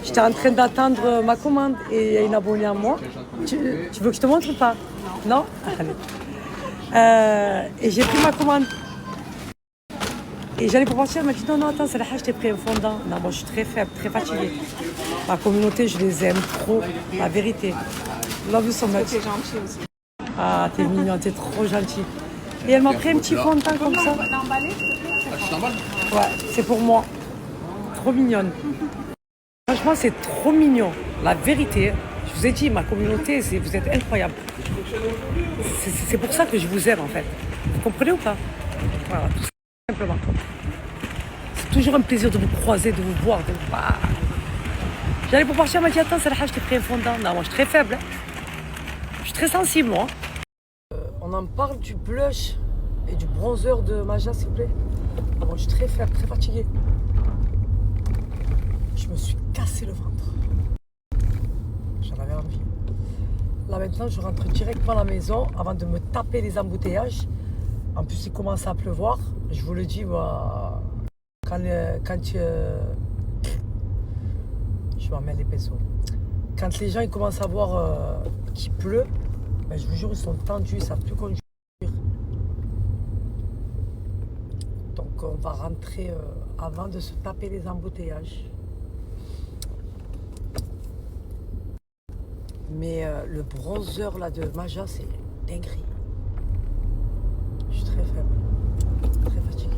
J'étais en train d'attendre ma commande et il y a une abonnée à moi. Tu veux que je te montre ou pas? Non? Allez. Et j'ai pris ma commande. Et j'allais pour partir, elle m'a dit non, attends, c'est la hache, je t'ai pris un fondant. Non, moi je suis très faible, très fatiguée. Ma communauté, je les aime trop, la vérité. Love you so much. T'es gentil aussi. Ah, t'es mignon, t'es trop gentil. Et elle m'a pris un petit fondant comme ça. L'emballer, s'il te plaît? Je t'emballe. Ouais, c'est pour moi. Trop mignonne. Franchement, c'est trop mignon. La vérité, je vous ai dit, ma communauté, vous êtes incroyable. C'est pour ça que je vous aime en fait. Vous comprenez ou pas? Voilà, tout simplement. C'est toujours un plaisir de vous croiser, de vous voir. J'allais pour partir, elle m'a dit attends, c'est la hache, je t'ai pris un fondant. Non, moi je suis très faible. Je suis très sensible, moi. On en parle du blush et du bronzer de Maja, s'il vous plaît. Ah, moi je suis très faible, très fatiguée. Je me suis cassé le ventre. J'en avais envie. Là maintenant, je rentre directement à la maison avant de me taper les embouteillages. En plus, il commence à pleuvoir. Je vous le dis, moi, quand je m'en mets les pinceaux. Quand les gens ils commencent à voir qu'il pleut, ben, je vous jure, ils sont tendus, ils ne savent plus conduire. Donc, on va rentrer avant de se taper les embouteillages. Mais le bronzer là de Maja, c'est dinguerie. Je suis très faible, très fatiguée.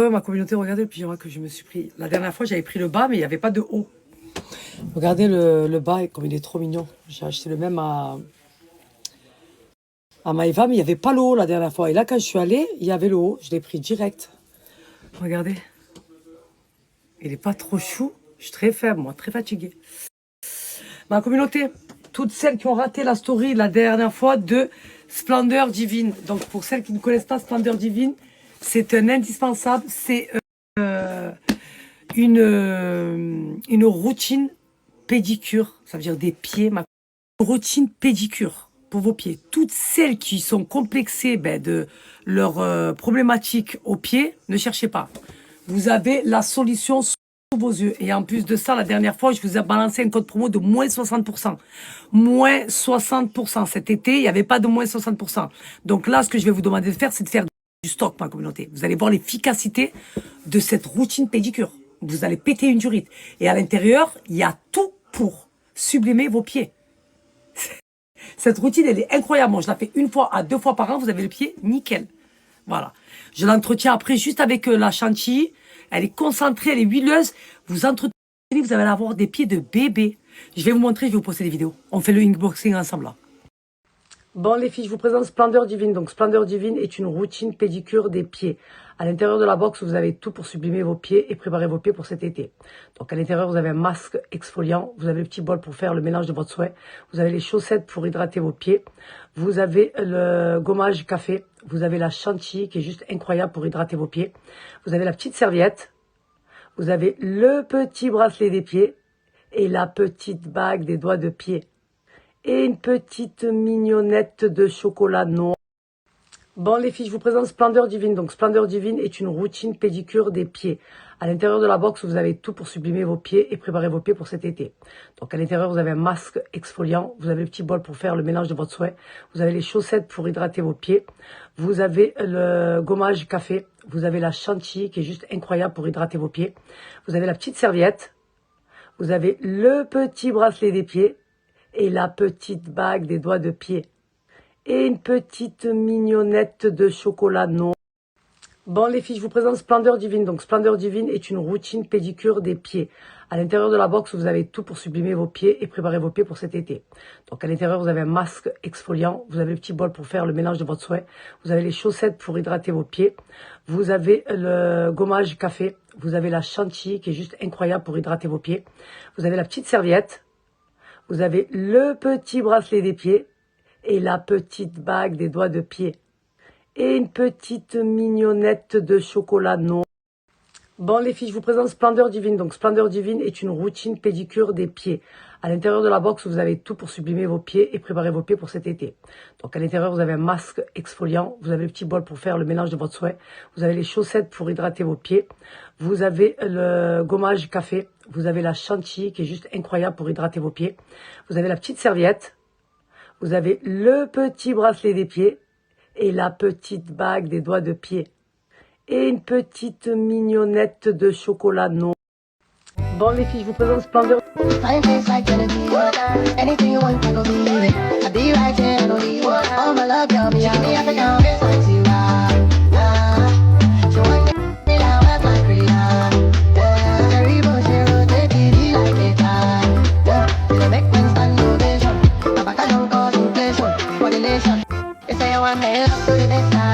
Ma communauté, regardez le pyjama que je me suis pris. La dernière fois, j'avais pris le bas, mais il n'y avait pas de haut. Regardez le bas, comme il est trop mignon. J'ai acheté le même à Maïva, mais il n'y avait pas le haut la dernière fois. Et là, quand je suis allée, il y avait le haut. Je l'ai pris direct. Regardez. Il n'est pas trop chou. Je suis très faible, moi, très fatiguée. Ma communauté, toutes celles qui ont raté la story la dernière fois de Splendeur Divine. Donc, pour celles qui ne connaissent pas Splendeur Divine, c'est un indispensable. C'est une routine pédicure. Ça veut dire des pieds. Ma routine pédicure pour vos pieds. Toutes celles qui sont complexées de leurs problématiques aux pieds, ne cherchez pas. Vous avez la solution sous vos yeux. Et en plus de ça, la dernière fois, je vous ai balancé un code promo de moins 60%. Moins 60%. Cet été, il n'y avait pas de moins 60%. Donc là, ce que je vais vous demander de faire, c'est de faire du stock, ma communauté. Vous allez voir l'efficacité de cette routine pédicure. Vous allez péter une durite. Et à l'intérieur, il y a tout pour sublimer vos pieds. Cette routine, elle est incroyable. Moi, je la fais 1 fois à 2 fois par an. Vous avez le pied nickel. Voilà. Je l'entretiens après juste avec la chantilly. Elle est concentrée, elle est huileuse. Vous entretenez, vous allez avoir des pieds de bébé. Je vais vous montrer, je vais vous poster des vidéos. On fait le unboxing ensemble là. Bon les filles, je vous présente Splendeur Divine. Donc Splendeur Divine est une routine pédicure des pieds. À l'intérieur de la box, vous avez tout pour sublimer vos pieds et préparer vos pieds pour cet été. Donc à l'intérieur, vous avez un masque exfoliant, vous avez le petit bol pour faire le mélange de votre souhait, vous avez les chaussettes pour hydrater vos pieds, vous avez le gommage café, vous avez la chantilly qui est juste incroyable pour hydrater vos pieds, vous avez la petite serviette, vous avez le petit bracelet des pieds et la petite bague des doigts de pied. Et une petite mignonnette de chocolat noir. Bon les filles, je vous présente Splendeur Divine. Donc Splendeur Divine est une routine pédicure des pieds. À l'intérieur de la box, vous avez tout pour sublimer vos pieds et préparer vos pieds pour cet été. Donc à l'intérieur, vous avez un masque exfoliant, vous avez le petit bol pour faire le mélange de votre souhait, vous avez les chaussettes pour hydrater vos pieds, vous avez le gommage café, vous avez la chantilly qui est juste incroyable pour hydrater vos pieds, vous avez la petite serviette, vous avez le petit bracelet des pieds et la petite bague des doigts de pied. Et une petite mignonnette de chocolat noir. Bon les filles, je vous présente Splendeur Divine. Donc Splendeur Divine est une routine pédicure des pieds. À l'intérieur de la box, vous avez tout pour sublimer vos pieds et préparer vos pieds pour cet été. Donc à l'intérieur, vous avez un masque exfoliant, vous avez le petit bol pour faire le mélange de votre souhait, vous avez les chaussettes pour hydrater vos pieds, vous avez le gommage café, vous avez la chantilly qui est juste incroyable pour hydrater vos pieds, vous avez la petite serviette, vous avez le petit bracelet des pieds et la petite bague des doigts de pied. Et une petite mignonnette de chocolat noir. Bon les filles, je vous présente Splendeur Divine. Donc Splendeur Divine est une routine pédicure des pieds. À l'intérieur de la box, vous avez tout pour sublimer vos pieds et préparer vos pieds pour cet été. Donc à l'intérieur, vous avez un masque exfoliant, vous avez le petit bol pour faire le mélange de votre soin, vous avez les chaussettes pour hydrater vos pieds, vous avez le gommage café, vous avez la chantilly qui est juste incroyable pour hydrater vos pieds, vous avez la petite serviette, vous avez le petit bracelet des pieds et la petite bague des doigts de pied. Et une petite mignonnette de chocolat noir. Bon les filles, je vous présente Splendeur. Fine face like Kennedy. Anything you want, I go be it. I be right here, I know you. All my love, girl, me, I me up and down. It's like you she want me down, act like Rihanna. Yeah, very bullshit, rotate it like they time. Yeah, they make me stand ovation. My back I don't cause inflation, coordination. They say I want me up to the next side.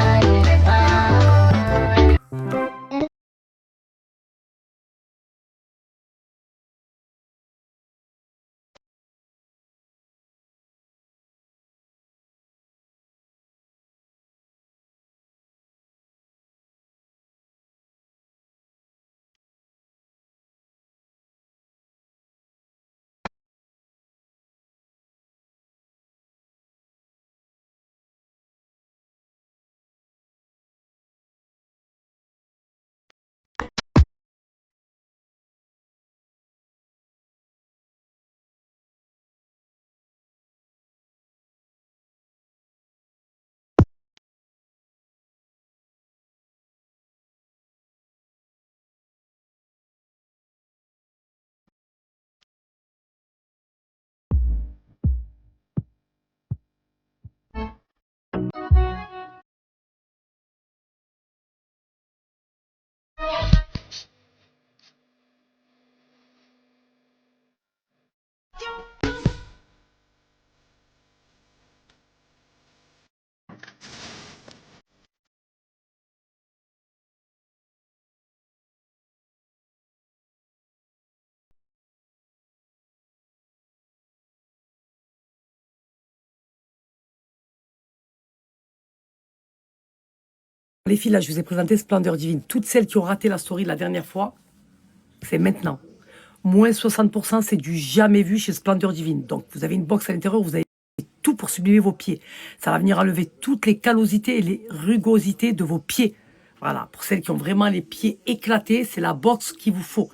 Les filles, là, je vous ai présenté Splendeur Divine. Toutes celles qui ont raté la story la dernière fois, c'est maintenant. Moins 60%, c'est du jamais vu chez Splendeur Divine. Donc, vous avez une box à l'intérieur, vous avez tout pour sublimer vos pieds. Ça va venir enlever toutes les callosités et les rugosités de vos pieds. Voilà, pour celles qui ont vraiment les pieds éclatés, c'est la box qu'il vous faut.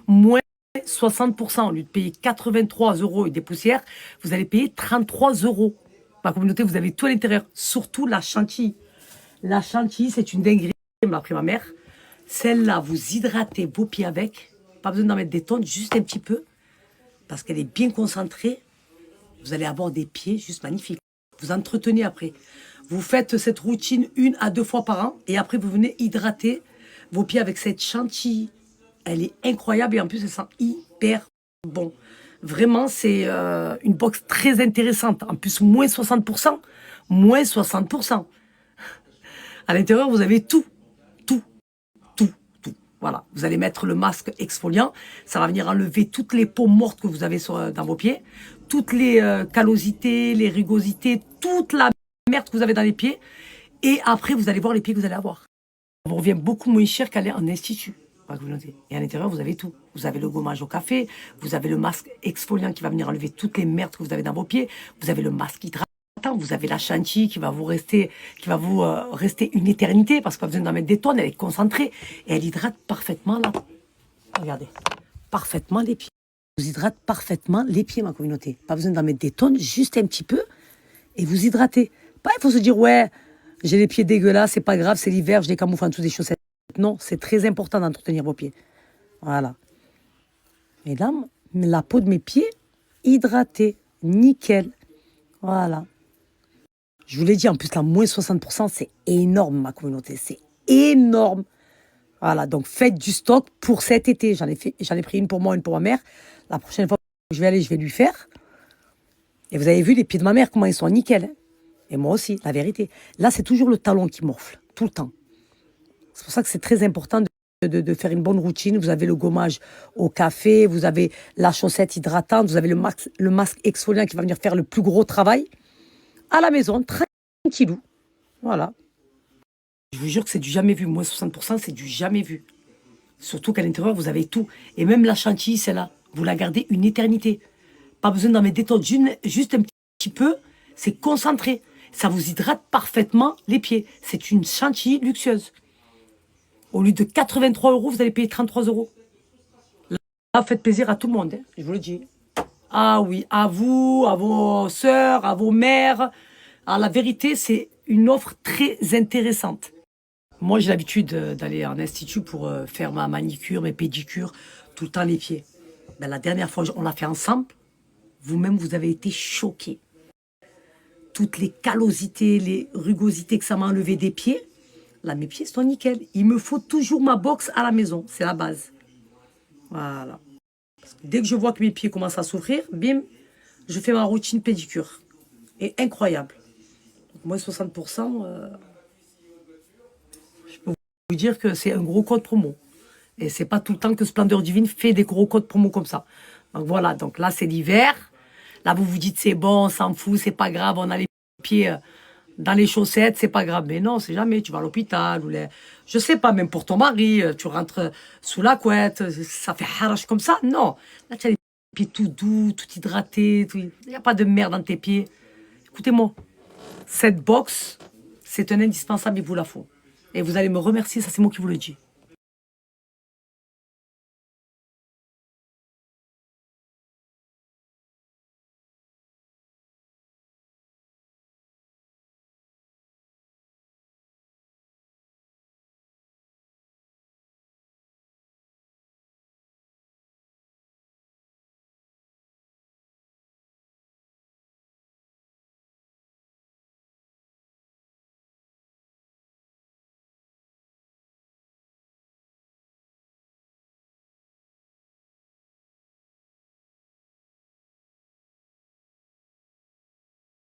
Moins 60%, au lieu de payer 83 € et des poussières, vous allez payer 33 €. Ma communauté, vous avez tout à l'intérieur, surtout la chantilly. La chantilly, c'est une dinguerie, me l'a appris ma mère. Celle-là, vous hydratez vos pieds avec. Pas besoin d'en mettre des tonnes, juste un petit peu. Parce qu'elle est bien concentrée. Vous allez avoir des pieds juste magnifiques. Vous entretenez après. Vous faites cette routine 1 à 2 fois par an. Et après, vous venez hydrater vos pieds avec cette chantilly. Elle est incroyable et en plus, elle sent hyper bon. Vraiment, c'est une box très intéressante. En plus, moins 60%. Moins 60%. À l'intérieur, vous avez tout. Tout. Tout. Tout. Voilà. Vous allez mettre le masque exfoliant. Ça va venir enlever toutes les peaux mortes que vous avez dans vos pieds. Toutes les callosités, les rugosités, toute la merde que vous avez dans les pieds. Et après, vous allez voir les pieds que vous allez avoir. Ça vous revient beaucoup moins cher qu'aller en institut. Et à l'intérieur, vous avez tout. Vous avez le gommage au café. Vous avez le masque exfoliant qui va venir enlever toutes les merdes que vous avez dans vos pieds. Vous avez le masque hydratant. Vous avez la chantilly qui va vous rester une éternité parce que pas besoin d'en mettre des tonnes. Elle est concentrée et elle hydrate parfaitement là. Regardez, parfaitement les pieds. Vous hydrate parfaitement les pieds, ma communauté. Pas besoin d'en mettre des tonnes, juste un petit peu et vous hydratez. Pas il faut se dire ouais, j'ai les pieds dégueulasses, c'est pas grave, c'est l'hiver, je les camoufle en dessous des chaussettes. Non, c'est très important d'entretenir vos pieds. Voilà. Et là, la peau de mes pieds hydratée, nickel. Voilà. Je vous l'ai dit, en plus, là, moins 60%, c'est énorme, ma communauté. C'est énorme. Voilà, donc faites du stock pour cet été. J'en ai pris une pour moi, une pour ma mère. La prochaine fois que je vais aller, je vais lui faire. Et vous avez vu les pieds de ma mère, comment ils sont nickel. Hein. Et moi aussi, la vérité. Là, c'est toujours le talon qui morfle, tout le temps. C'est pour ça que c'est très important de faire une bonne routine. Vous avez le gommage au café, vous avez la chaussette hydratante, vous avez le masque exfoliant qui va venir faire le plus gros travail. à la maison, tranquillou. Voilà. Je vous jure que c'est du jamais vu. Moins 60%, c'est du jamais vu. Surtout qu'à l'intérieur, vous avez tout. Et même la chantilly, celle-là, vous la gardez une éternité. Pas besoin d'en mettre des tonnes, juste un petit peu. C'est concentré. Ça vous hydrate parfaitement les pieds. C'est une chantilly luxueuse. Au lieu de 83 €, vous allez payer 33 €. Là, faites plaisir à tout le monde, hein, je vous le dis. Ah oui, à vous, à vos sœurs, à vos mères. Alors, la vérité, c'est une offre très intéressante. Moi, j'ai l'habitude d'aller en institut pour faire ma manicure, mes pédicures, tout le temps les pieds. Ben, la dernière fois, on l'a fait ensemble. Vous-même, vous avez été choqués. Toutes les callosités, les rugosités que ça m'a enlevé des pieds. Là, mes pieds sont nickel. Il me faut toujours ma box à la maison. C'est la base. Voilà. Dès que je vois que mes pieds commencent à souffrir, bim, je fais ma routine pédicure. Et incroyable. Donc, moins 60%, je peux vous dire que c'est un gros code promo. Et c'est pas tout le temps que Splendeur Divine fait des gros codes promo comme ça. Donc voilà, donc là c'est l'hiver. Là vous vous dites c'est bon, on s'en fout, c'est pas grave, on a les pieds dans les chaussettes, c'est pas grave. Mais non, c'est jamais, tu vas à l'hôpital ou les... Je sais pas, même pour ton mari, tu rentres sous la couette, ça fait harache comme ça. Non, là tu as les pieds tout doux, tout hydratés, il n'y a pas de merde dans tes pieds. Écoutez-moi, cette box, c'est un indispensable, il vous la faut. Et vous allez me remercier, ça c'est moi qui vous le dis.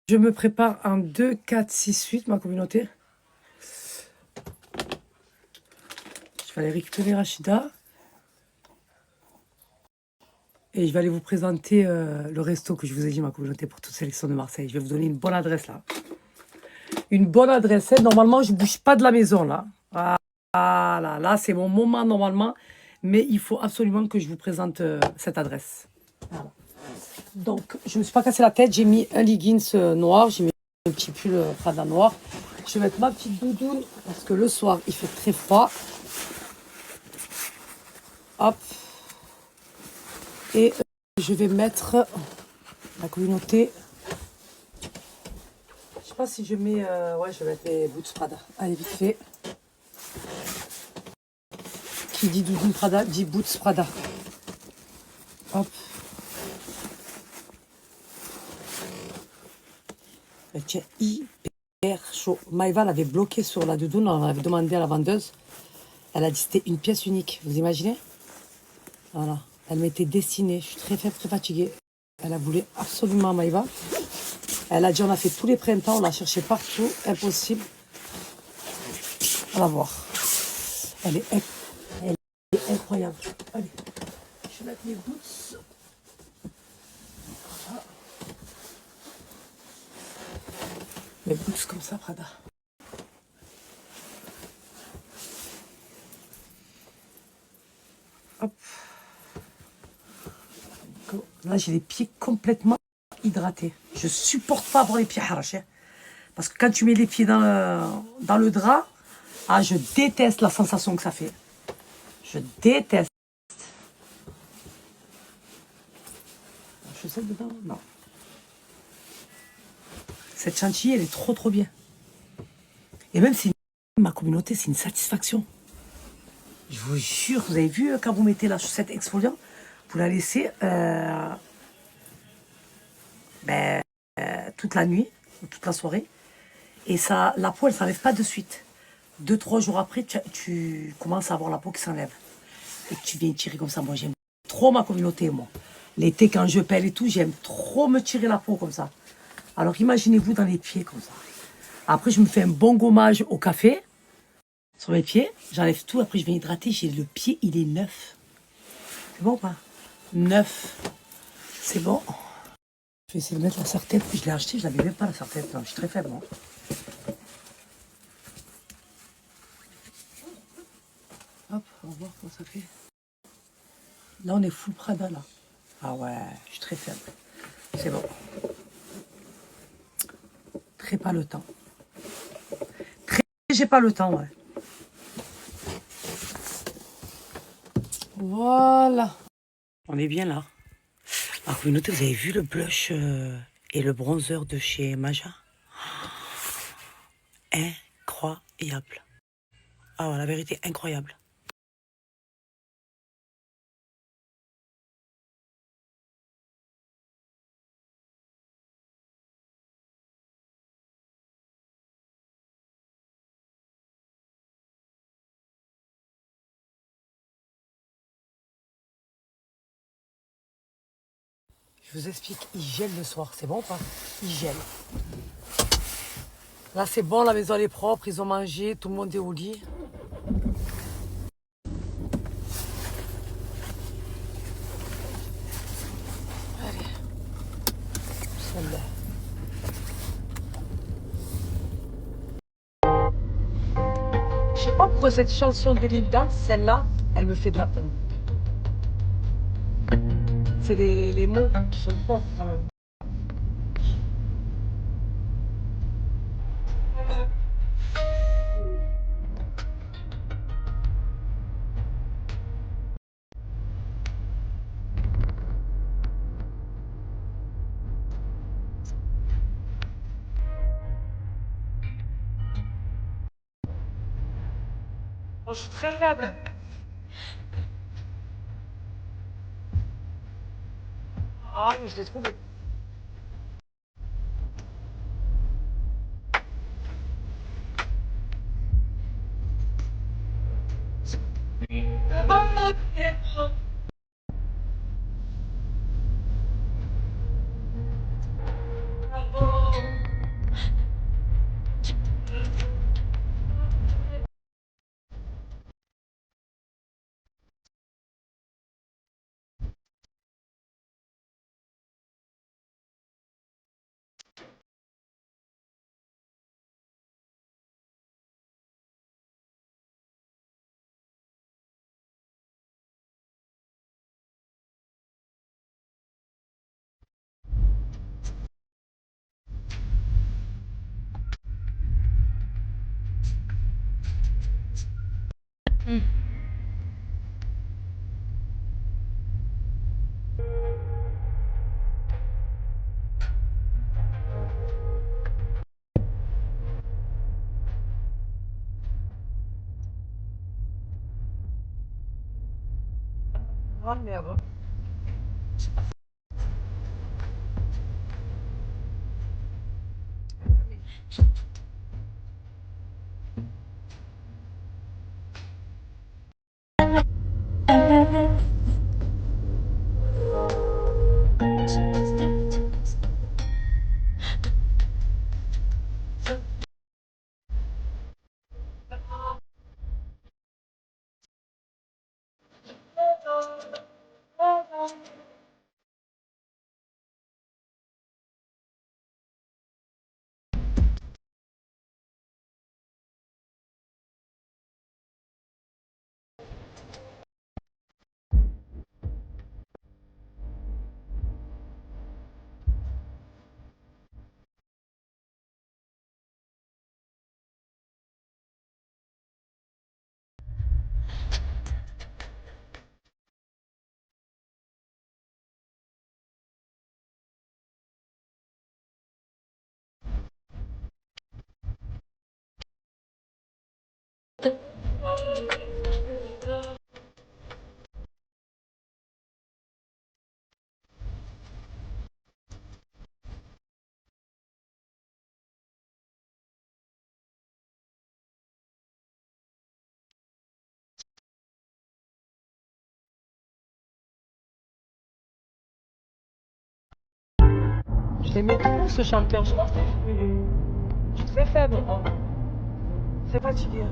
Je me prépare en 2, 4, 6, 8, ma communauté. Je vais aller récupérer Rachida. Et je vais aller vous présenter le resto que je vous ai dit, ma communauté, pour toute sélection de Marseille. Je vais vous donner une bonne adresse, là. Une bonne adresse. Hein. Normalement, je ne bouge pas de la maison, là. Voilà, là, c'est mon moment, normalement. Mais il faut absolument que je vous présente cette adresse. Voilà. Donc, je ne me suis pas cassé la tête. J'ai mis un leggings noir. J'ai mis un petit pull Prada noir. Je vais mettre ma petite doudoune parce que le soir, il fait très froid. Hop. Et je vais mettre la communauté. Je sais pas si je mets... ouais, je vais mettre les boots Prada. Allez, vite fait. Qui dit doudoune Prada, dit boots Prada. Hop. Elle tient hyper chaud. Maëva l'avait bloqué sur la doudoune. On avait demandé à la vendeuse. Elle a dit que c'était une pièce unique. Vous imaginez? Voilà. Elle m'était destinée. Je suis très faible, très fatiguée. Elle a voulu absolument Maëva. Elle a dit on a fait tous les printemps. On l'a cherché partout. Impossible. On va voir. Elle est incroyable. Allez. Je vais mettre mes boots. Voilà. Mes boots comme ça, Prada. Hop. Là, j'ai les pieds complètement hydratés. Je supporte pas avoir les pieds arrachés. Parce que quand tu mets les pieds dans le drap, ah, je déteste la sensation que ça fait. Je déteste. La chaussette dedans? Non. Cette chantilly, elle est trop, trop bien. Et même, ma communauté, c'est une satisfaction. Je vous jure, vous avez vu, quand vous mettez la chaussette exfoliante, vous la laissez toute la nuit, ou toute la soirée. Et ça, la peau, elle ne s'enlève pas de suite. 2-3 jours après, tu commences à avoir la peau qui s'enlève. Et tu viens tirer comme ça. Moi, j'aime trop ma communauté, moi. L'été, quand je pèle et tout, j'aime trop me tirer la peau comme ça. Alors, imaginez-vous dans les pieds comme ça. Après, je me fais un bon gommage au café sur mes pieds. J'enlève tout. Après, je vais hydrater. J'ai le pied, il est neuf. C'est bon ou pas? Neuf. C'est bon. Je vais essayer de mettre la serre-tête. Je l'ai acheté, je l'avais même pas la serre-tête. Non, je suis très faible, moi. Hop, on va voir comment ça fait. Là, on est full Prada, là. Ah ouais, je suis très faible. C'est bon. Très pas le temps. Très, j'ai pas le temps, ouais. Voilà. On est bien là. Alors, vous notez, vous avez vu le blush et le bronzer de chez Maja? Incroyable. Ah ouais, la vérité, incroyable. Je vous explique, il gèle le soir, c'est bon ou pas? Il gèle. Là, c'est bon, la maison elle est propre, ils ont mangé, tout le monde est au lit. Allez. Bismillah. Je sais pas pourquoi cette chanson de Linda, celle-là, elle me fait de la peine. C'est les mots qui sont forts quand même. Oh, je suis très faible. Ah, mais je l'ai trouvé. Oh merde. Je l'aimais trop ce chanteur, je pense. Je suis très faible. C'est fatigué.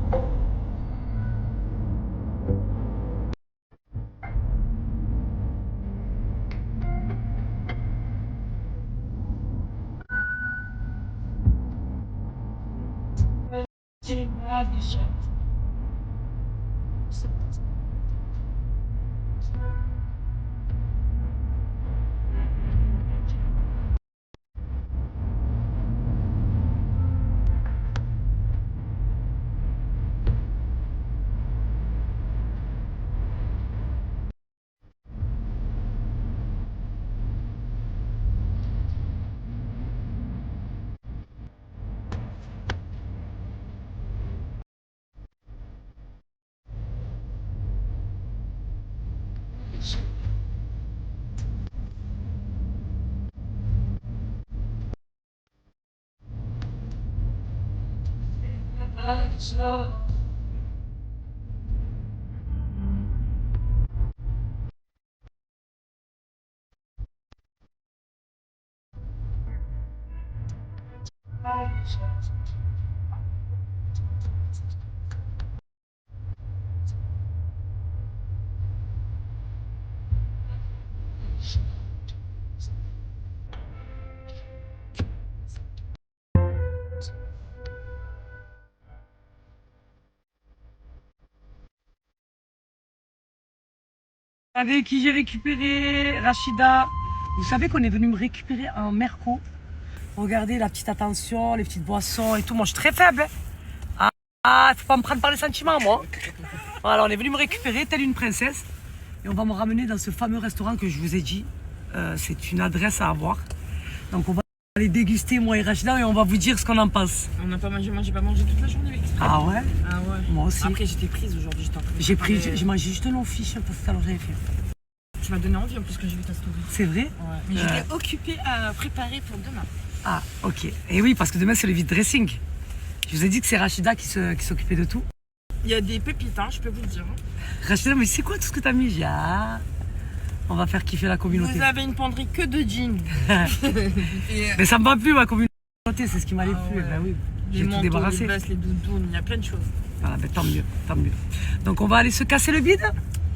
Avec qui j'ai récupéré Rachida. Vous savez qu'on est venu me récupérer un Merco. Regardez la petite attention, les petites boissons et tout. Moi, je suis très faible. Faut pas me prendre par les sentiments, moi. Voilà, on est venu me récupérer, telle une princesse. Et on va me ramener dans ce fameux restaurant que je vous ai dit. C'est une adresse à avoir. Donc, on va aller déguster, moi et Rachida, et on va vous dire ce qu'on en pense. On n'a pas mangé, moi j'ai pas mangé toute la journée avec ça. Ah ouais? Ah ouais. Moi aussi. Après j'étais prise aujourd'hui, j'étais en train de J'ai mangé juste un long fiche parce que tout à l'heure j'avais fait. Tu m'as donné envie en plus quand j'ai vu ta story. C'est vrai? Ouais. Mais j'étais occupée à préparer pour demain. Ah, ok. Et oui, parce que demain c'est le vide dressing. Je vous ai dit que c'est Rachida qui s'occupait de tout. Il y a des pépites, hein, je peux vous le dire. Rachida, mais c'est quoi tout ce que t'as mis? J'ai on va faire kiffer la communauté. Vous avez une penderie que de jeans. Mais ça me va plus ma communauté, c'est ce qui m'allait plus. Ouais. Ben oui, Les j'ai tout manteaux, débarrassé. les vestes, les doudounes, il y a plein de choses. Voilà, ben tant mieux, tant mieux. Donc on va aller se casser le bide.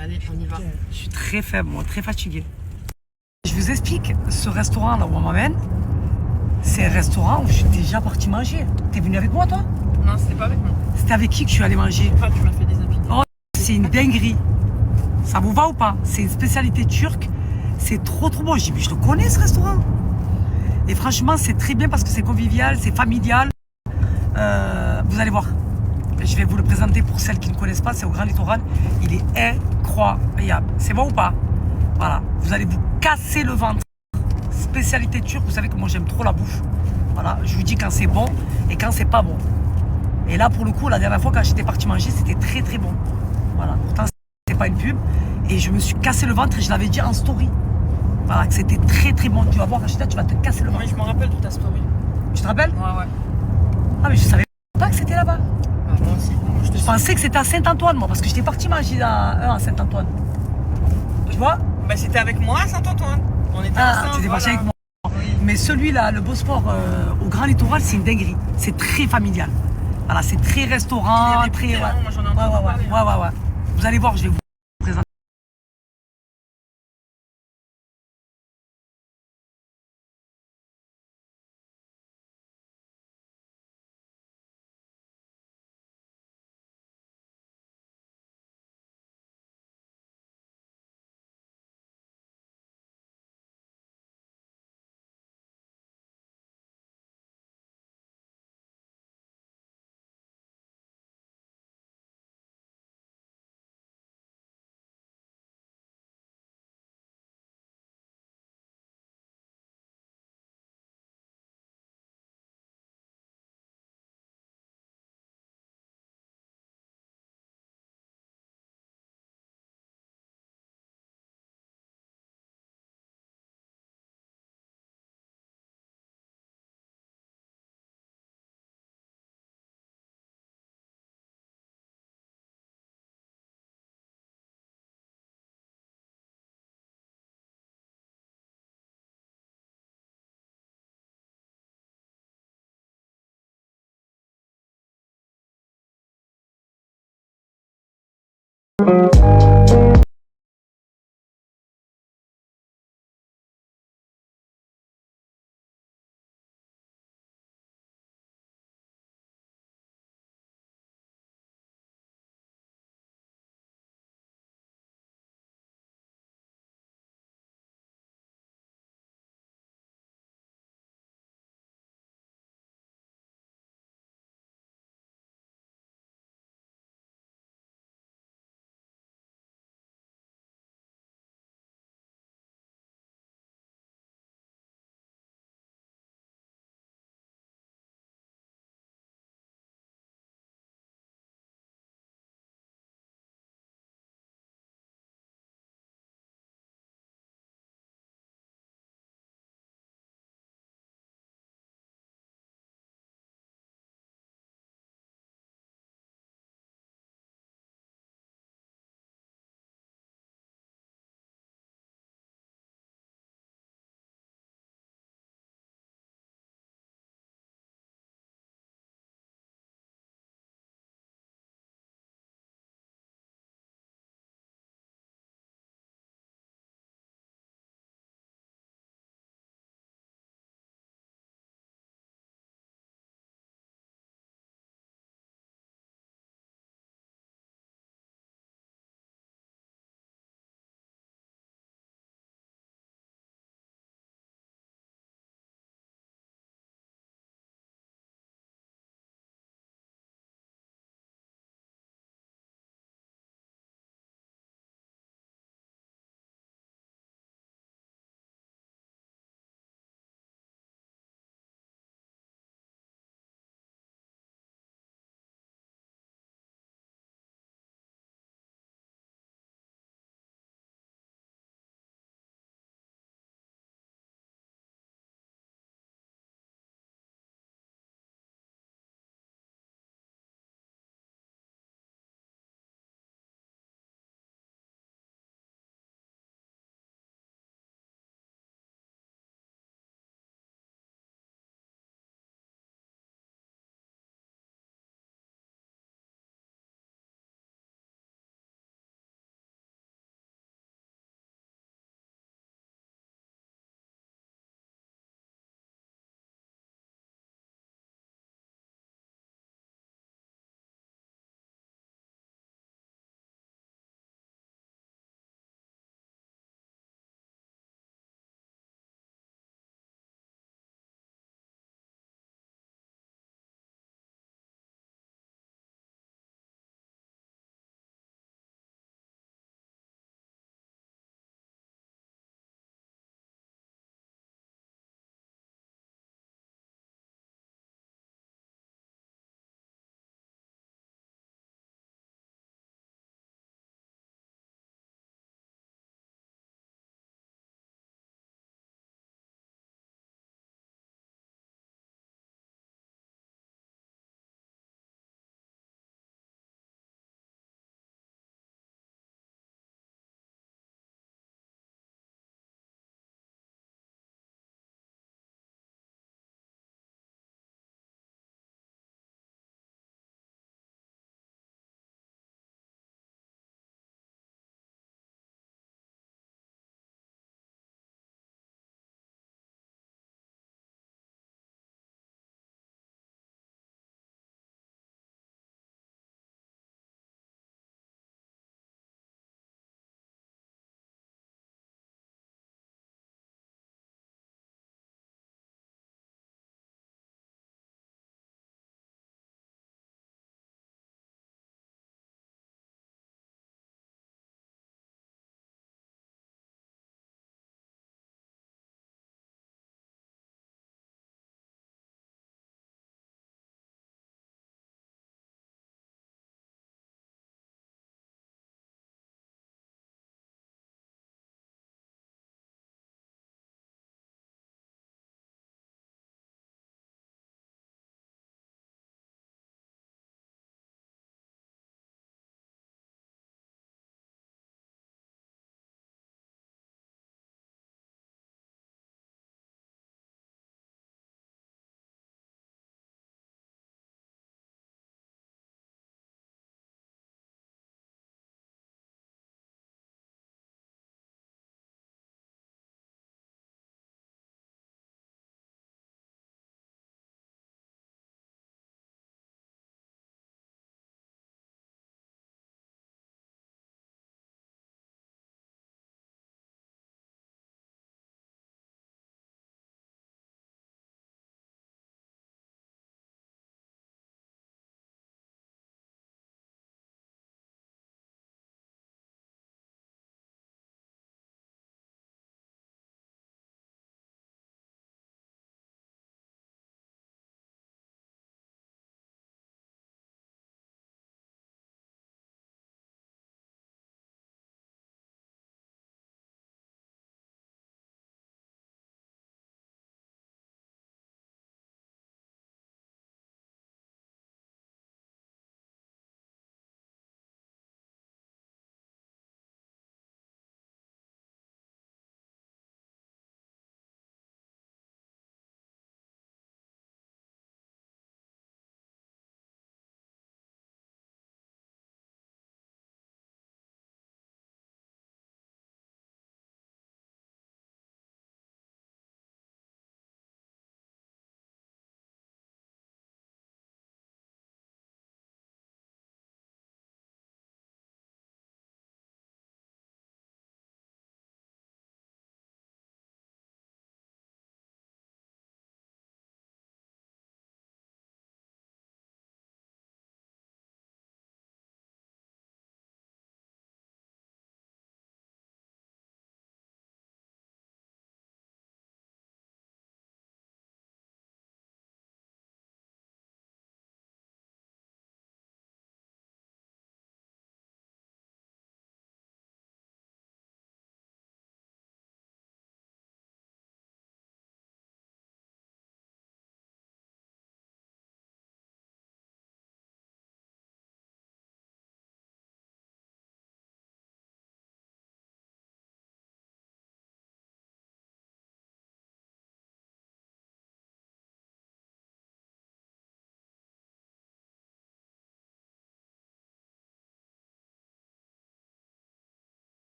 Allez, on y va. Je suis très faible, moi, très fatiguée. Je vous explique, ce restaurant là où on m'amène, c'est un restaurant où je suis déjà partie manger. T'es venu avec moi toi? Non, c'était pas avec moi. C'était avec qui que je suis allée manger? Enfin, tu m'as fait des habits. Oh, c'est une dinguerie. Ça vous va ou pas? C'est une spécialité turque. C'est trop bon. J'ai dit, mais je le connais ce restaurant. Et franchement, c'est très bien parce que c'est convivial, c'est familial. Vous allez voir. Je vais vous le présenter pour celles qui ne connaissent pas. C'est au Grand Littoral. Il est incroyable. C'est bon ou pas? Voilà. Vous allez vous casser le ventre. Spécialité turque. Vous savez que moi j'aime trop la bouffe. Voilà. Je vous dis quand c'est bon et quand c'est pas bon. Et là, pour le coup, la dernière fois quand j'étais partie manger, c'était très bon. Voilà. Pourtant, c'était pas une pub. Et je me suis cassé le ventre et je l'avais dit en story. Voilà, que c'était très bon. Tu vas voir, Rachida, tu vas te casser le ventre. Oui, je me rappelle de ta story. Tu te rappelles? Ouais. Ah, mais je savais pas que c'était là-bas. Ah, moi aussi. Moi, je te Je pensais que c'était à Saint-Antoine, moi, parce que j'étais partie manger à Saint-Antoine. Tu vois? Bah, c'était avec moi à Saint-Antoine. On était ensemble. Tu étais partie voilà. avec moi. Oui. Mais celui-là, le Bosphore au Grand Littoral, c'est une dinguerie. C'est très familial. Voilà, c'est très restaurant, Il est très. réputé, hein, moi, j'en ai entendu parler, hein. Ouais. Vous allez voir, je vais vous